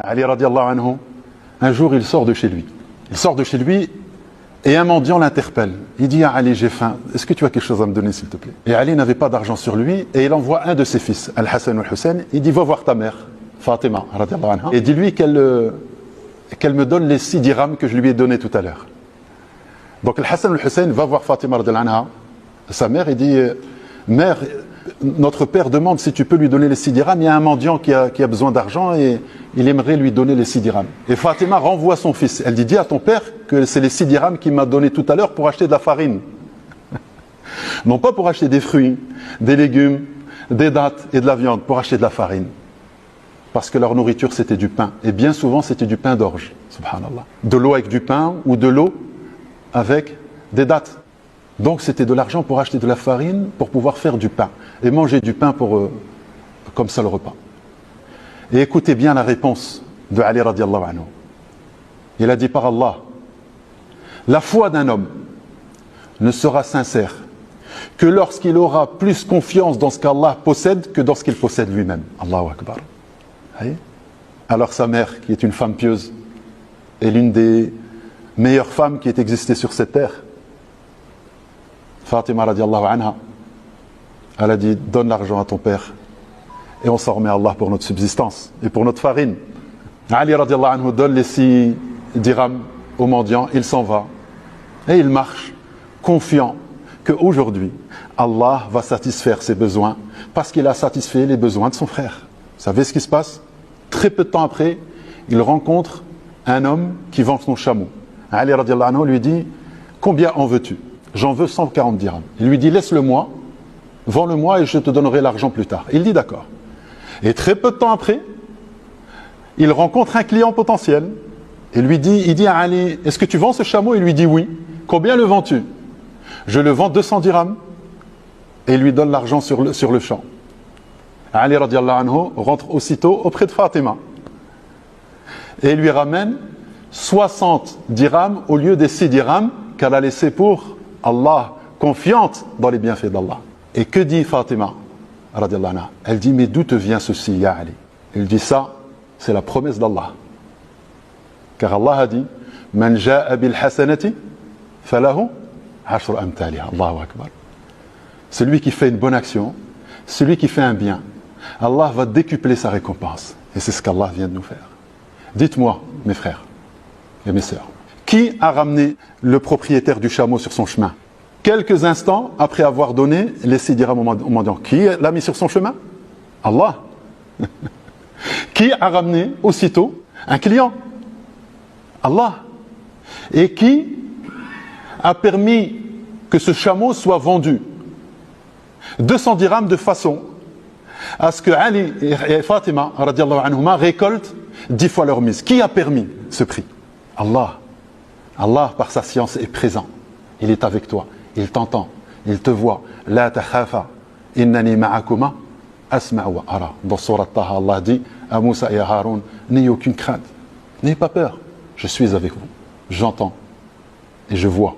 Ali radiallahu anhu, un jour il sort de chez lui. Il sort de chez lui et un mendiant l'interpelle. Il dit à Ali, j'ai faim, est-ce que tu as quelque chose à me donner s'il te plaît? Et Ali n'avait pas d'argent sur lui et il envoie un de ses fils, Al-Hassan ou Al-Hussein, il dit, va voir ta mère, Fatima radiallahu anha, et dis-lui qu'elle me donne les 6 dirhams que je lui ai donnés tout à l'heure. Donc Al-Hassan ou Al-Hussein va voir Fatima radiallahu anha, sa mère, et dit, mère, notre père demande si tu peux lui donner les 6 dirhams, il y a un mendiant qui a besoin d'argent et il aimerait lui donner les 6 dirhams. Et Fatima renvoie son fils. Elle dit, dis à ton père que c'est les 6 dirhams qu'il m'a donné tout à l'heure pour acheter de la farine. Non pas pour acheter des fruits, des légumes, des dattes et de la viande, pour acheter de la farine. Parce que leur nourriture c'était du pain. Et bien souvent c'était du pain d'orge. Subhanallah. De l'eau avec du pain ou de l'eau avec des dattes. Donc c'était de l'argent pour acheter de la farine, pour pouvoir faire du pain. Et manger du pain comme ça le repas. Et écoutez bien la réponse de Ali radiallahu anhu. Il a dit par Allah, la foi d'un homme ne sera sincère que lorsqu'il aura plus confiance dans ce qu'Allah possède que dans ce qu'il possède lui-même. Allahu Akbar. Alors sa mère, qui est une femme pieuse, est l'une des meilleures femmes qui ait existé sur cette terre. Fatima radiallahu anha, elle a dit, donne l'argent à ton père et on s'en remet à Allah pour notre subsistance et pour notre farine. Ali radiallahu anhu donne les 6 dirhams au mendiant, il s'en va et il marche confiant qu'aujourd'hui Allah va satisfaire ses besoins parce qu'il a satisfait les besoins de son frère. Vous savez ce qui se passe? Très peu de temps après, il rencontre un homme qui vend son chameau. Ali radiallahu anhu lui dit, combien en veux-tu? J'en veux 140 dirhams. Il lui dit, laisse-le-moi, vends-le-moi et je te donnerai l'argent plus tard. Il dit d'accord. Et très peu de temps après, il rencontre un client potentiel. Et il dit à Ali, est-ce que tu vends ce chameau? Il lui dit oui. Combien le vends-tu? Je le vends 200 dirhams. Et il lui donne l'argent sur le champ. Ali radiallahu anhu rentre aussitôt auprès de Fatima. Et il lui ramène 60 dirhams au lieu des 6 dirhams qu'elle a laissés pour Allah, confiante dans les bienfaits d'Allah. Et que dit Fatima radiallahu anha? Elle dit, mais d'où te vient ceci, ya Ali? Il dit, ça, c'est la promesse d'Allah. Car Allah a dit, man ja'a bil hasanati falahu ashru amthaliha. Allahu akbar. Celui qui fait une bonne action, celui qui fait un bien, Allah va décupler sa récompense. Et c'est ce qu'Allah vient de nous faire. Dites-moi, mes frères et mes sœurs, qui a ramené le propriétaire du chameau sur son chemin quelques instants après avoir donné les 6 dirhams au mendiant? Qui l'a mis sur son chemin? Allah. Qui a ramené aussitôt un client? Allah. Et qui a permis que ce chameau soit vendu 200 dirhams de façon à ce que Ali et Fatima radiallahu anhuma récoltent 10 fois leur mise? Qui a permis ce prix? Allah. Allah, par sa science, est présent. Il est avec toi. Il t'entend. Il te voit. La takhafa innani ma'akuma asma'u wa ara. Dans Surat Taha, Allah dit à Moussa et à Haroun, n'ayez aucune crainte. N'ayez pas peur. Je suis avec vous. J'entends et je vois.